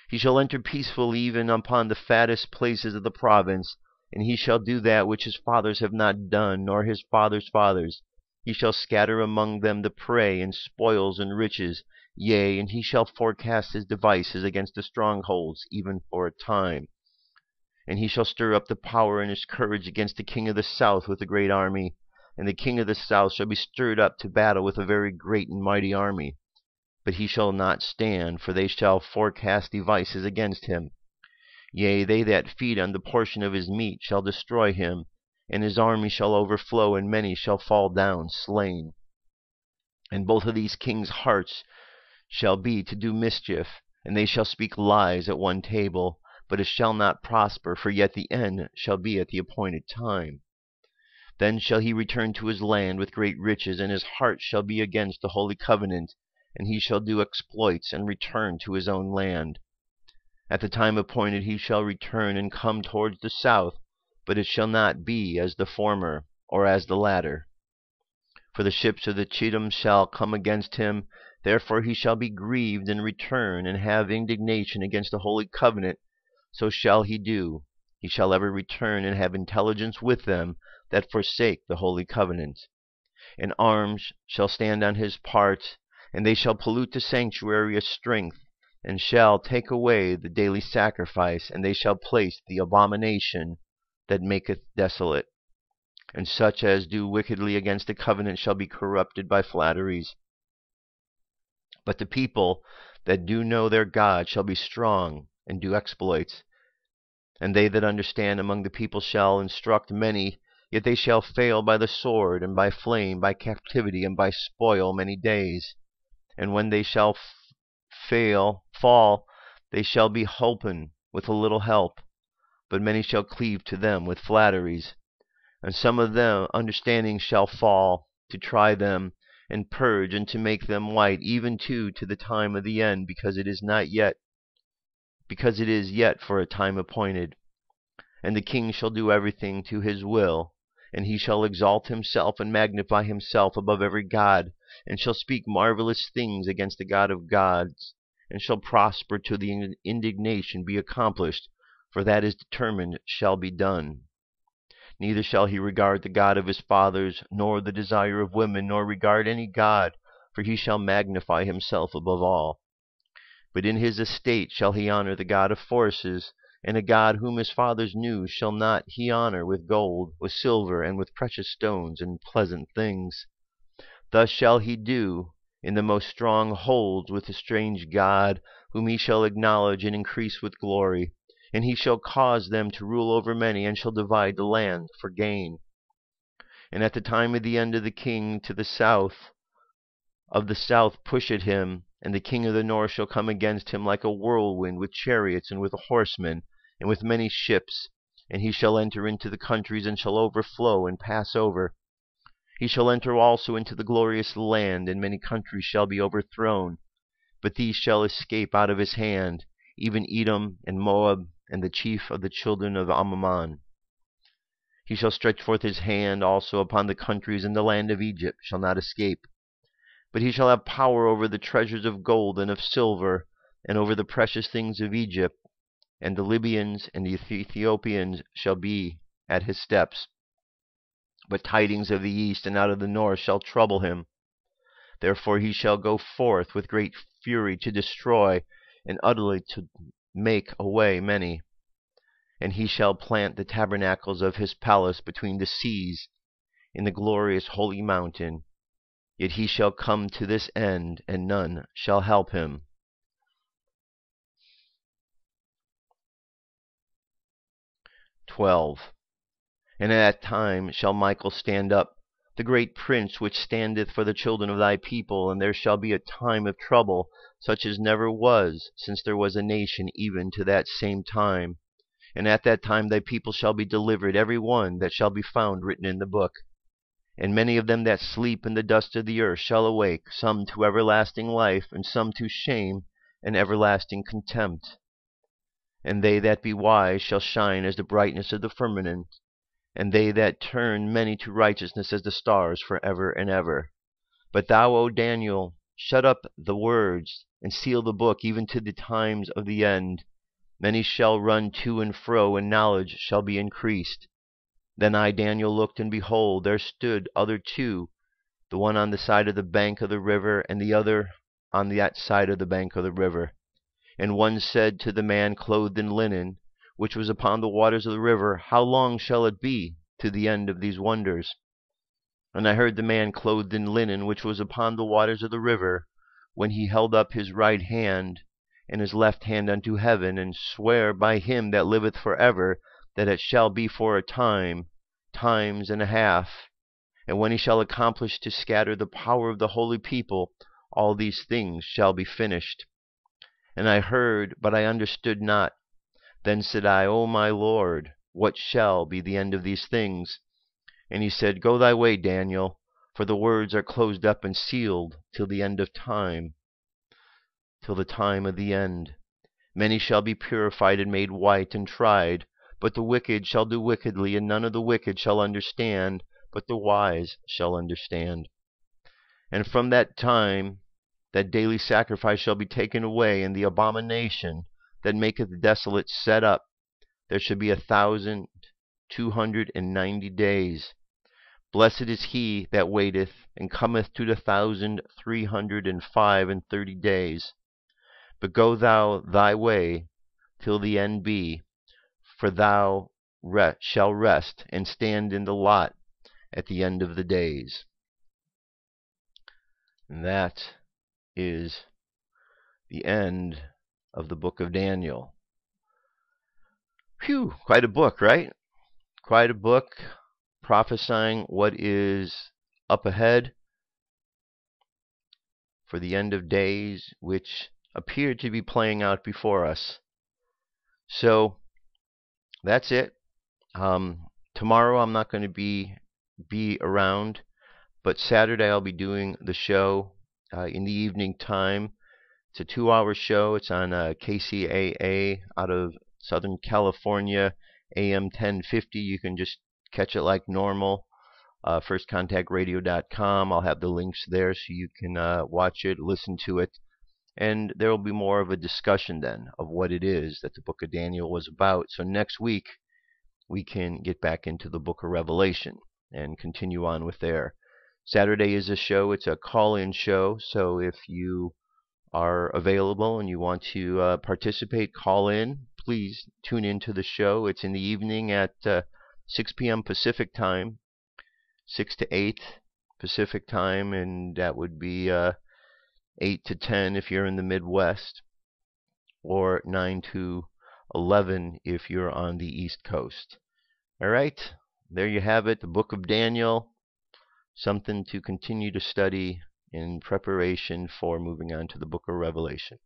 He shall enter peacefully even upon the fattest places of the province, and he shall do that which his fathers have not done, nor his fathers' fathers. He shall scatter among them the prey, and spoils, and riches, yea, and he shall forecast his devices against the strongholds, even for a time. And he shall stir up the power and his courage against the king of the south with a great army, and the king of the south shall be stirred up to battle with a very great and mighty army. But he shall not stand, for they shall forecast devices against him. Yea, they that feed on the portion of his meat shall destroy him, and his army shall overflow, and many shall fall down slain. And both of these kings' hearts shall be to do mischief, and they shall speak lies at one table, but it shall not prosper, for yet the end shall be at the appointed time. Then shall he return to his land with great riches, and his heart shall be against the holy covenant, and he shall do exploits, and return to his own land. At the time appointed he shall return and come towards the south, but it shall not be as the former, or as the latter. For the ships of the Chittim shall come against him, therefore he shall be grieved and return, and have indignation against the holy covenant. So shall he do, he shall ever return and have intelligence with them that forsake the holy covenant. And arms shall stand on his part, and they shall pollute the sanctuary of strength, and shall take away the daily sacrifice, and they shall place the abomination that maketh desolate. And such as do wickedly against the covenant shall be corrupted by flatteries. But the people that do know their God shall be strong and do exploits. And they that understand among the people shall instruct many, yet they shall fail by the sword, and by flame, by captivity, and by spoil many days. And when they shall fall, they shall be holpen with a little help, but many shall cleave to them with flatteries. And some of them understanding shall fall, to try them, and purge, and to make them white, even to the time of the end, because it is yet for a time appointed. And the king shall do everything to his will, and he shall exalt himself and magnify himself above every god, and shall speak marvelous things against the God of gods, and shall prosper till the indignation be accomplished, for that is determined shall be done. Neither shall he regard the God of his fathers, nor the desire of women, nor regard any god, for he shall magnify himself above all. But in his estate shall he honor the God of forces, and a God whom his fathers knew shall not he honor with gold, with silver, and with precious stones, and pleasant things. Thus shall he do in the most strong holds with a strange God, whom he shall acknowledge and increase with glory. And he shall cause them to rule over many, and shall divide the land for gain. And at the time of the end of the king of the south push at him, and the king of the north shall come against him like a whirlwind, with chariots, and with horsemen, and with many ships. And he shall enter into the countries, and shall overflow and pass over. He shall enter also into the glorious land, and many countries shall be overthrown. But these shall escape out of his hand, even Edom and Moab, and the chief of the children of Ammon. He shall stretch forth his hand also upon the countries, and the land of Egypt shall not escape. But he shall have power over the treasures of gold and of silver, and over the precious things of Egypt, and the Libyans and the Ethiopians shall be at his steps. But tidings of the east and out of the north shall trouble him. Therefore he shall go forth with great fury to destroy, and utterly to make away many. And he shall plant the tabernacles of his palace between the seas, in the glorious holy mountain. Yet he shall come to this end, and none shall help him. 12. And at that time shall Michael stand up, the great prince which standeth for the children of thy people, and there shall be a time of trouble, such as never was since there was a nation, even to that same time. And at that time thy people shall be delivered, every one that shall be found written in the book. And many of them that sleep in the dust of the earth shall awake, some to everlasting life, and some to shame and everlasting contempt. And they that be wise shall shine as the brightness of the firmament, and they that turn many to righteousness as the stars for ever and ever. But thou, O Daniel, shut up the words, and seal the book, even to the times of the end. Many shall run to and fro, and knowledge shall be increased. Then I, Daniel, looked, and behold, there stood other two, the one on the side of the bank of the river, and the other on that side of the bank of the river. And one said to the man clothed in linen, which was upon the waters of the river, How long shall it be to the end of these wonders? And I heard the man clothed in linen, which was upon the waters of the river, when he held up his right hand and his left hand unto heaven, and swear by him that liveth for ever, that it shall be for a time, times and a half. And when he shall accomplish to scatter the power of the holy people, all these things shall be finished. And I heard, but I understood not. Then said I, O my Lord, what shall be the end of these things? And he said, Go thy way, Daniel, for the words are closed up and sealed till the end of time, till the time of the end. Many shall be purified and made white and tried, but the wicked shall do wickedly, and none of the wicked shall understand, but the wise shall understand. And from that time that daily sacrifice shall be taken away, and the abomination that maketh desolate set up. there shall be 1,290 days. Blessed is he that waiteth, and cometh to the 1,335 days. But go thou thy way till the end be, for thou shall rest, and stand in the lot at the end of the days. And that is the end of the book of Daniel. Phew, quite a book, right? Quite a book prophesying what is up ahead for the end of days, which appear to be playing out before us. So that's it. Tomorrow I'm not going to be around, but Saturday I'll be doing the show in the evening time. It's a 2-hour show. It's on KCAA out of Southern California, AM 1050. You can just catch it like normal. FirstContactRadio.com. I'll have the links there so you can watch it, listen to it. And there will be more of a discussion then of what it is that the book of Daniel was about. So next week we can get back into the book of Revelation and continue on with there. Saturday is a show. It's a call-in show. So if you are available and you want to participate, call in. Please tune into the show. It's in the evening at 6 p.m. Pacific time, 6 to 8 Pacific time, and that would be 8 to 10 if you're in the Midwest, or 9 to 11 if you're on the East Coast. All right, there you have it, the book of Daniel, something to continue to study in preparation for moving on to the book of Revelation.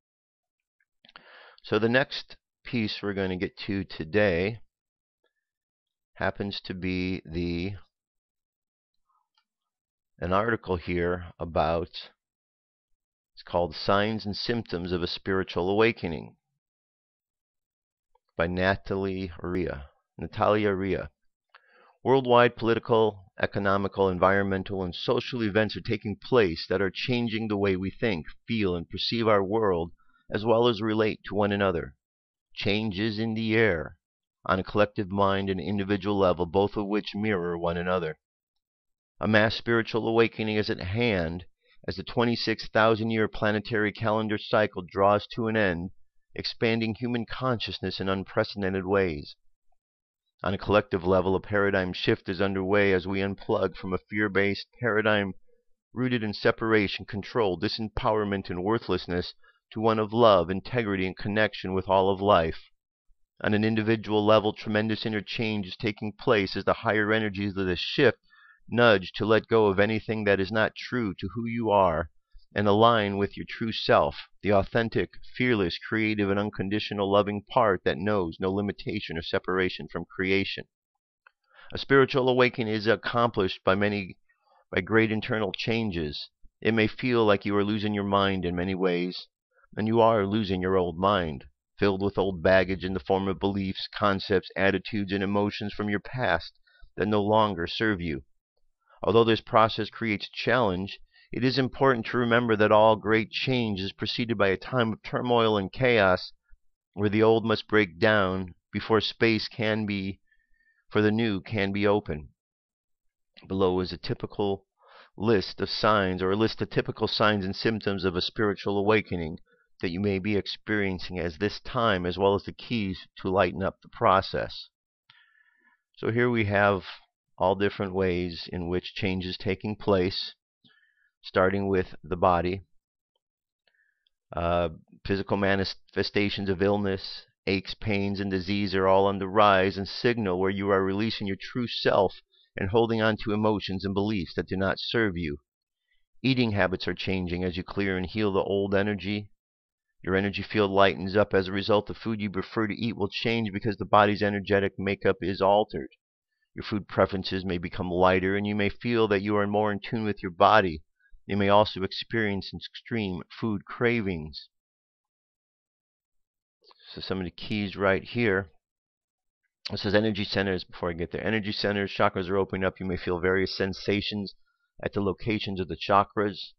So the next piece we're going to get to today happens to be an article here about, it's called Signs and Symptoms of a Spiritual Awakening by Natalia Ria. Worldwide political, economical, environmental, and social events are taking place that are changing the way we think, feel, and perceive our world, as well as relate to one another. Change is in the air, on a collective mind and individual level, both of which mirror one another. A mass spiritual awakening is at hand as the 26,000-year planetary calendar cycle draws to an end, expanding human consciousness in unprecedented ways. On a collective level, a paradigm shift is underway as we unplug from a fear-based paradigm rooted in separation, control, disempowerment, and worthlessness to one of love, integrity, and connection with all of life. On an individual level, tremendous inner change is taking place as the higher energies of the shift nudge to let go of anything that is not true to who you are and align with your true self, the authentic, fearless, creative, and unconditional loving part that knows no limitation or separation from creation. A spiritual awakening is accomplished by great internal changes. It may feel like you are losing your mind in many ways, and you are losing your old mind, filled with old baggage in the form of beliefs, concepts, attitudes, and emotions from your past that no longer serve you. Although this process creates challenge, it is important to remember that all great change is preceded by a time of turmoil and chaos where the old must break down before space for the new can be open. Below is a typical list of signs, or a list of typical signs and symptoms of a spiritual awakening that you may be experiencing at this time, as well as the keys to lighten up the process. So here we have all different ways in which change is taking place, starting with the body. Physical manifestations of illness, aches, pains, and disease are all on the rise and signal where you are releasing your true self and holding on to emotions and beliefs that do not serve you. Eating habits are changing as you clear and heal the old energy. Your energy field lightens up as a result. The food you prefer to eat will change because the body's energetic makeup is altered. Your food preferences may become lighter, and you may feel that you are more in tune with your body. You may also experience extreme food cravings. So some of the keys right here. It says energy centers. Before I get there, energy centers, chakras are opening up. You may feel various sensations at the locations of the chakras.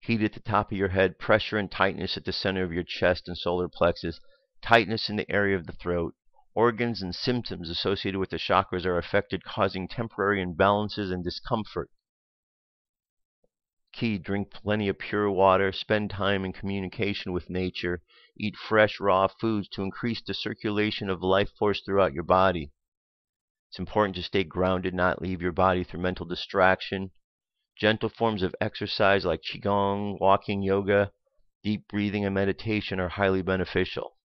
Heat at the top of your head, pressure and tightness at the center of your chest and solar plexus, tightness in the area of the throat, Organs and symptoms associated with the chakras are affected, causing temporary imbalances and discomfort. Key, drink plenty of pure water, spend time in communication with nature, eat fresh, raw foods to increase the circulation of life force throughout your body. It's important to stay grounded, not leave your body through mental distraction. Gentle forms of exercise like Qigong, walking, yoga, deep breathing, and meditation are highly beneficial.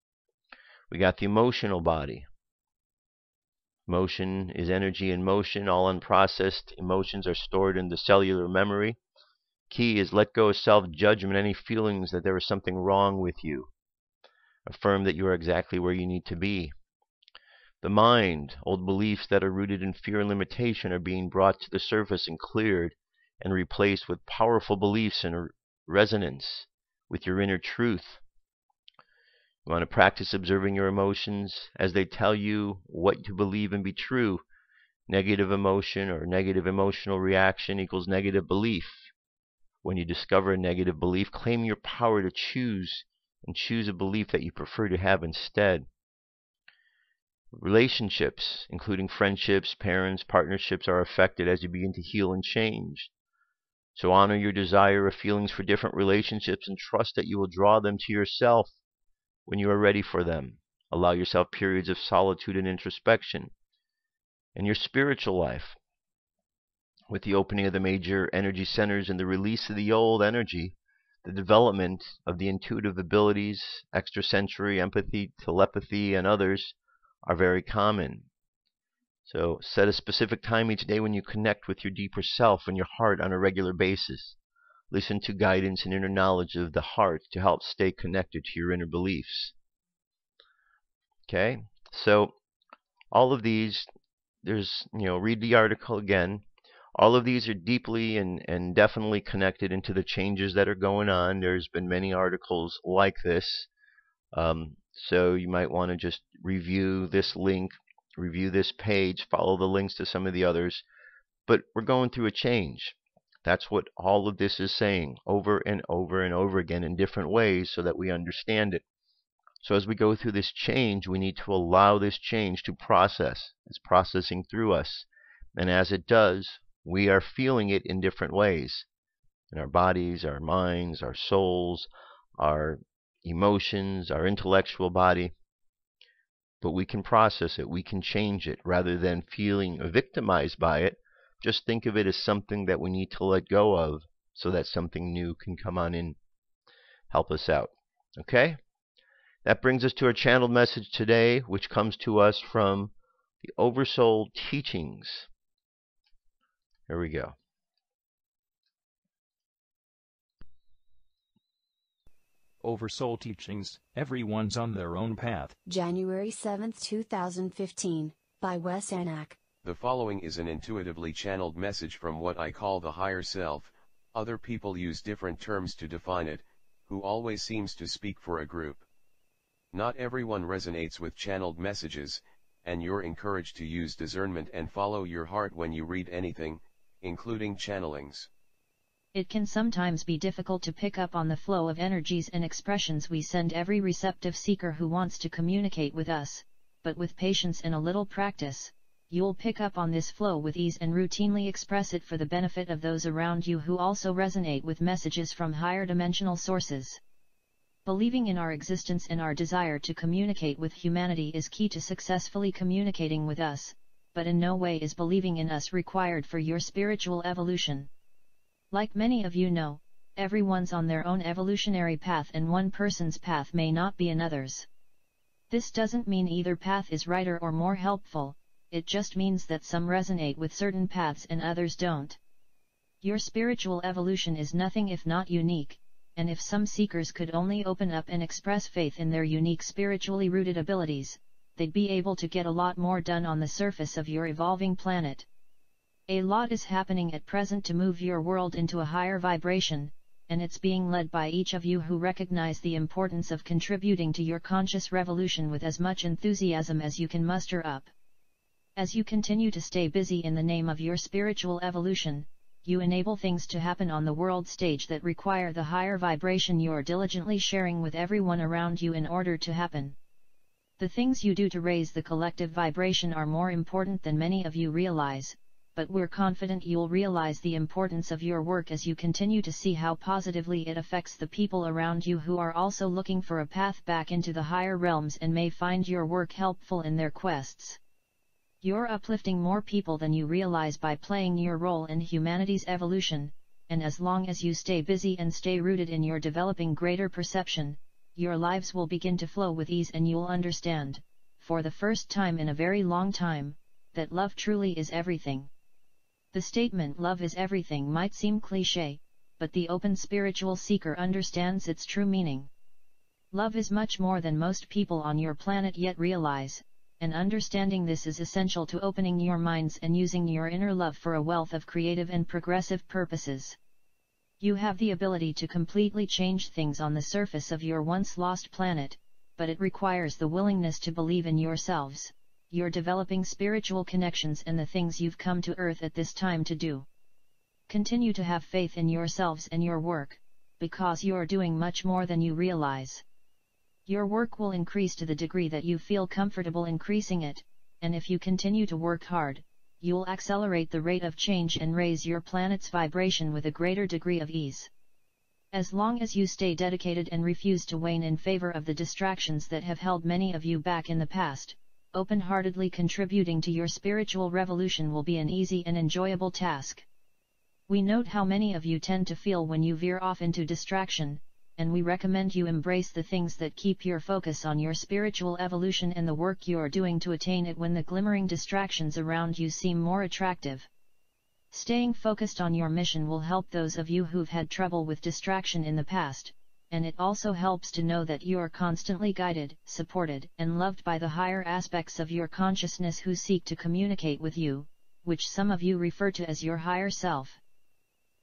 We got the emotional body. Motion is energy in motion. All unprocessed emotions are stored in the cellular memory. Key is let go of self-judgment, any feelings that there is something wrong with you. Affirm that you are exactly where you need to be. The mind, old beliefs that are rooted in fear and limitation are being brought to the surface and cleared and replaced with powerful beliefs in resonance with your inner truth. You want to practice observing your emotions as they tell you what to believe and be true. Negative emotion or negative emotional reaction equals negative belief. When you discover a negative belief, claim your power to choose and choose a belief that you prefer to have instead. Relationships, including friendships, parents, partnerships, are affected as you begin to heal and change. So honor your desire of feelings for different relationships and trust that you will draw them to yourself when you are ready for them. Allow yourself periods of solitude and introspection. And your spiritual life, with the opening of the major energy centers and the release of the old energy, the development of the intuitive abilities, extrasensory, empathy, telepathy, and others are very common. So set a specific time each day when you connect with your deeper self and your heart on a regular basis. Listen to guidance and inner knowledge of the heart to help stay connected to your inner beliefs. Okay, so all of these, read the article again. All of these are deeply and definitely connected into the changes that are going on. There's been many articles like this. So you might want to just review this link, review this page, follow the links to some of the others. But we're going through a change. That's what all of this is saying over and over and over again in different ways so that we understand it. So as we go through this change, we need to allow this change to process. It's processing through us. And as it does, we are feeling it in different ways. In our bodies, our minds, our souls, our emotions, our intellectual body. But we can process it. We can change it rather than feeling victimized by it. Just think of it as something that we need to let go of so that something new can come on in, help us out. Okay? That brings us to our channeled message today, which comes to us from the Oversoul teachings. Here we go. Oversoul teachings, everyone's on their own path. January 7, 2015, by Wes Anak. The following is an intuitively channeled message from what I call the higher self. Other people use different terms to define it, who always seems to speak for a group. Not everyone resonates with channeled messages, and you're encouraged to use discernment and follow your heart when you read anything, including channelings. It can sometimes be difficult to pick up on the flow of energies and expressions we send every receptive seeker who wants to communicate with us, but with patience and a little practice, you'll pick up on this flow with ease and routinely express it for the benefit of those around you who also resonate with messages from higher dimensional sources. Believing in our existence and our desire to communicate with humanity is key to successfully communicating with us, but in no way is believing in us required for your spiritual evolution. Like many of you know, everyone's on their own evolutionary path and one person's path may not be another's. This doesn't mean either path is righter or more helpful, it just means that some resonate with certain paths and others don't. Your spiritual evolution is nothing if not unique, and if some seekers could only open up and express faith in their unique spiritually rooted abilities, they'd be able to get a lot more done on the surface of your evolving planet. A lot is happening at present to move your world into a higher vibration, and it's being led by each of you who recognize the importance of contributing to your conscious revolution with as much enthusiasm as you can muster up. As you continue to stay busy in the name of your spiritual evolution, you enable things to happen on the world stage that require the higher vibration you're diligently sharing with everyone around you in order to happen. The things you do to raise the collective vibration are more important than many of you realize, but we're confident you'll realize the importance of your work as you continue to see how positively it affects the people around you who are also looking for a path back into the higher realms and may find your work helpful in their quests. You're uplifting more people than you realize by playing your role in humanity's evolution, and as long as you stay busy and stay rooted in your developing greater perception, your lives will begin to flow with ease and you'll understand, for the first time in a very long time, that love truly is everything. The statement "love is everything" might seem cliché, but the open spiritual seeker understands its true meaning. Love is much more than most people on your planet yet realize, and understanding this is essential to opening your minds and using your inner love for a wealth of creative and progressive purposes. You have the ability to completely change things on the surface of your once lost planet, but it requires the willingness to believe in yourselves, your developing spiritual connections and the things you've come to Earth at this time to do. Continue to have faith in yourselves and your work, because you're doing much more than you realize. Your work will increase to the degree that you feel comfortable increasing it, and if you continue to work hard, you'll accelerate the rate of change and raise your planet's vibration with a greater degree of ease. As long as you stay dedicated and refuse to wane in favor of the distractions that have held many of you back in the past, open-heartedly contributing to your spiritual revolution will be an easy and enjoyable task. We note how many of you tend to feel when you veer off into distraction, and we recommend you embrace the things that keep your focus on your spiritual evolution and the work you're doing to attain it when the glimmering distractions around you seem more attractive. Staying focused on your mission will help those of you who've had trouble with distraction in the past, and it also helps to know that you're constantly guided, supported, and loved by the higher aspects of your consciousness who seek to communicate with you, which some of you refer to as your higher self.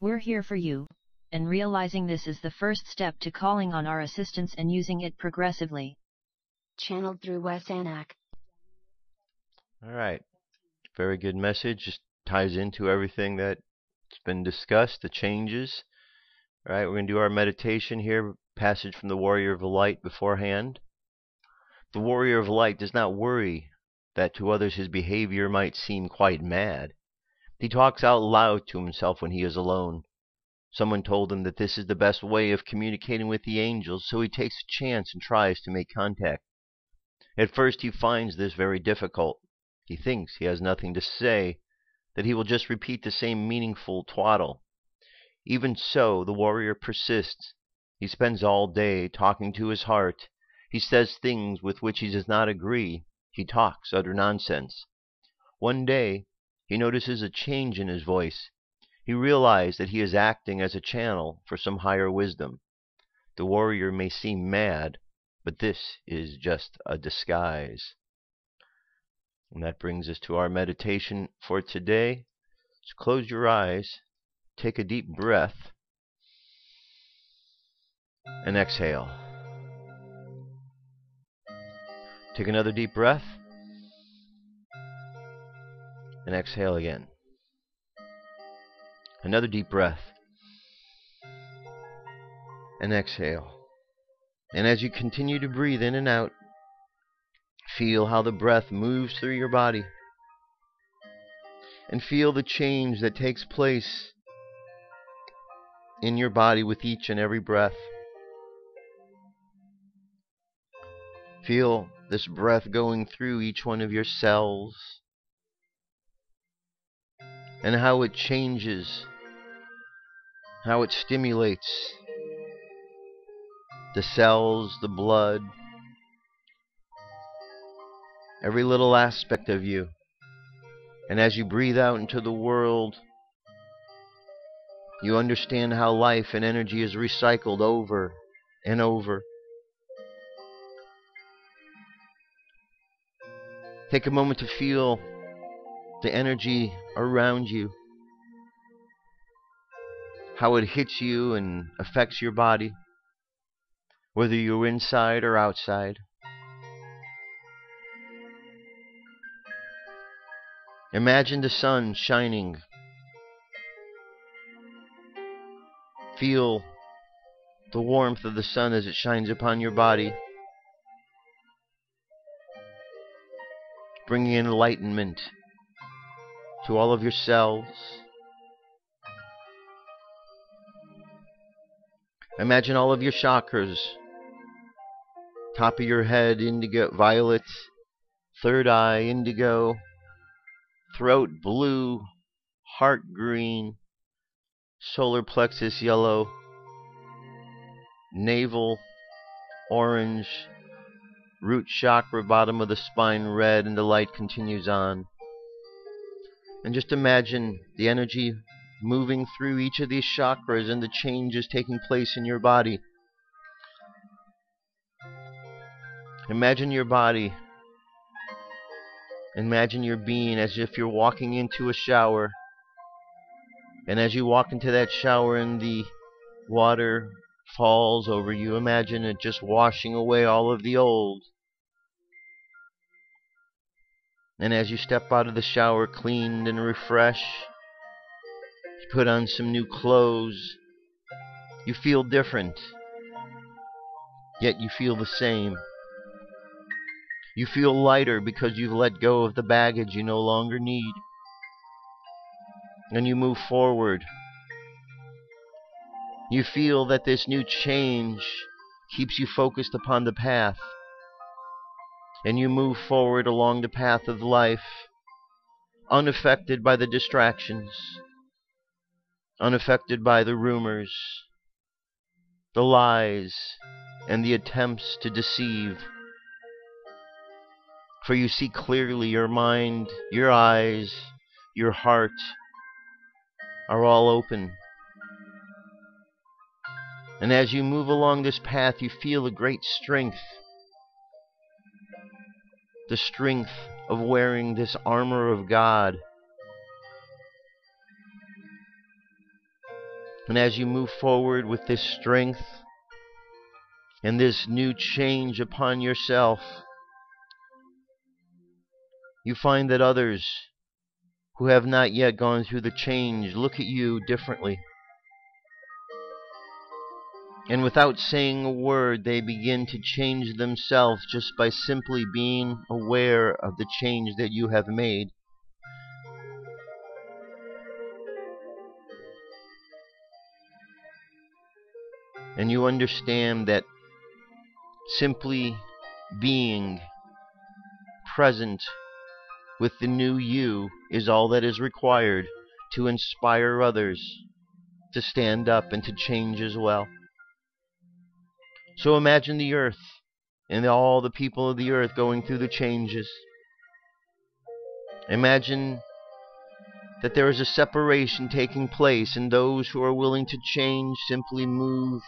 We're here for you, and realizing this is the first step to calling on our assistance and using it progressively. Channeled through Wes Anak. All right. Very good message. Just ties into everything that's been discussed, the changes. All right, we're going to do our meditation here, passage from the Warrior of the Light beforehand. The Warrior of Light does not worry that to others his behavior might seem quite mad. He talks out loud to himself when he is alone. Someone told him that this is the best way of communicating with the angels, so he takes a chance and tries to make contact. At first he finds this very difficult. He thinks he has nothing to say, that he will just repeat the same meaningful twaddle. Even so, the warrior persists. He spends all day talking to his heart. He says things with which he does not agree. He talks utter nonsense. One day, he notices a change in his voice. He realized that he is acting as a channel for some higher wisdom. The warrior may seem mad, but this is just a disguise. And that brings us to our meditation for today. So close your eyes, take a deep breath, and exhale. Take another deep breath, and exhale again. Another deep breath, and exhale. And as you continue to breathe in and out, feel how the breath moves through your body. And feel the change that takes place in your body with each and every breath. Feel this breath going through each one of your cells, and how it changes, how it stimulates the cells, the blood, every little aspect of you. And as you breathe out into the world, you understand how life and energy is recycled over and over. Take a moment to feel the energy around you, how it hits you and affects your body, whether you're inside or outside. Imagine the sun shining. Feel the warmth of the sun as it shines upon your body. bringing enlightenment to all of your cells. Imagine all of your chakras. Top of your head, indigo, violet. Third eye, indigo. Throat, blue. Heart, green. Solar plexus, yellow. Navel, orange. Root chakra, bottom of the spine, red, and the light continues on. And just imagine the energy moving through each of these chakras and the changes taking place in your body. Imagine your body. Imagine your being as if you're walking into a shower. And as you walk into that shower and the water falls over you, imagine it just washing away all of the old. And as you step out of the shower cleaned and refreshed, you put on some new clothes, you feel different, yet you feel the same. You feel lighter because you've let go of the baggage you no longer need. And you move forward. You feel that this new change keeps you focused upon the path. And you move forward along the path of life, unaffected by the distractions, unaffected by the rumors, the lies, and the attempts to deceive. For you see clearly, your mind, your eyes, your heart are all open. And as you move along this path, you feel a great strength. The strength of wearing this armor of God. And as you move forward with this strength and this new change upon yourself, you find that others who have not yet gone through the change look at you differently. And without saying a word, they begin to change themselves just by simply being aware of the change that you have made. And you understand that simply being present with the new you is all that is required to inspire others to stand up and to change as well. So imagine the earth and all the people of the earth going through the changes. Imagine that there is a separation taking place, and those who are willing to change simply move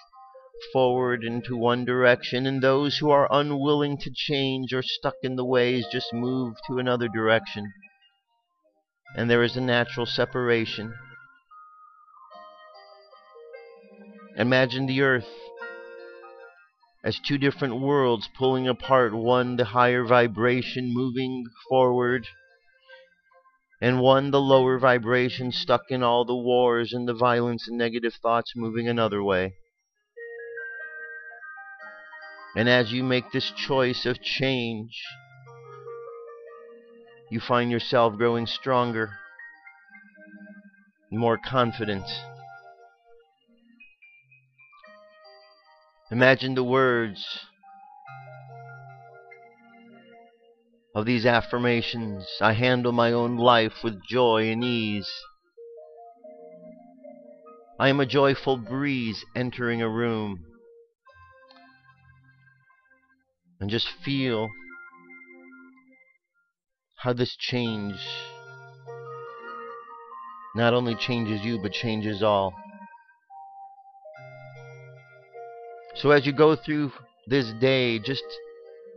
forward into one direction, and those who are unwilling to change or stuck in the ways just move to another direction. And there is a natural separation. Imagine the earth as two different worlds pulling apart, one the higher vibration moving forward, and one the lower vibration stuck in all the wars and the violence and negative thoughts moving another way. And as you make this choice of change, you find yourself growing stronger, more confident. Imagine the words of these affirmations. I handle my own life with joy and ease. I am a joyful breeze entering a room. And just feel how this change not only changes you, but changes all. So as you go through this day, just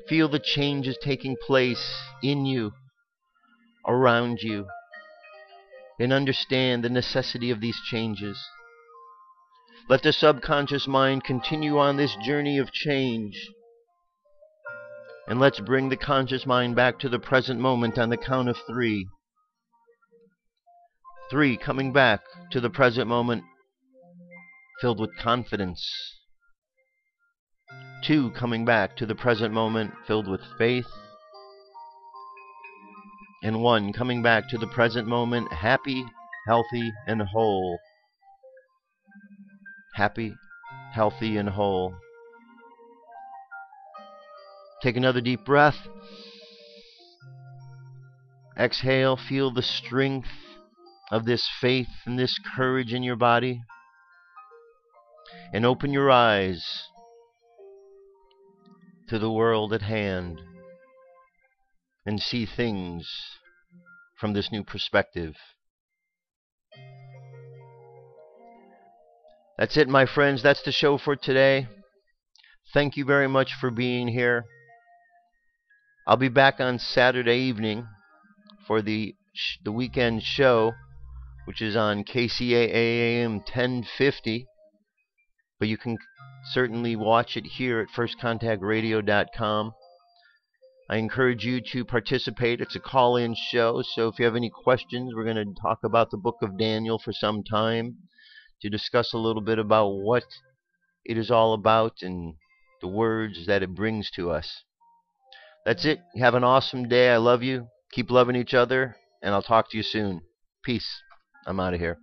feel the changes taking place in you, around you, and understand the necessity of these changes. Let the subconscious mind continue on this journey of change. And let's bring the conscious mind back to the present moment on the count of 3. 3, coming back to the present moment filled with confidence. 2, coming back to the present moment filled with faith. and 1, coming back to the present moment, happy, healthy, and whole. Happy, healthy, and whole. Take another deep breath. Exhale, feel the strength of this faith and this courage in your body. And open your eyes to the world at hand and see things from this new perspective. That's it, my friends. That's the show for today. Thank you very much for being here. I'll be back on Saturday evening for the weekend show, which is on KCAA AM 1050. But you can certainly watch it here at firstcontactradio.com. I encourage you to participate. It's a call-in show, so if you have any questions, we're going to talk about the book of Daniel for some time to discuss a little bit about what it is all about and the words that it brings to us. That's it. Have an awesome day. I love you. Keep loving each other, and I'll talk to you soon. Peace. I'm out of here.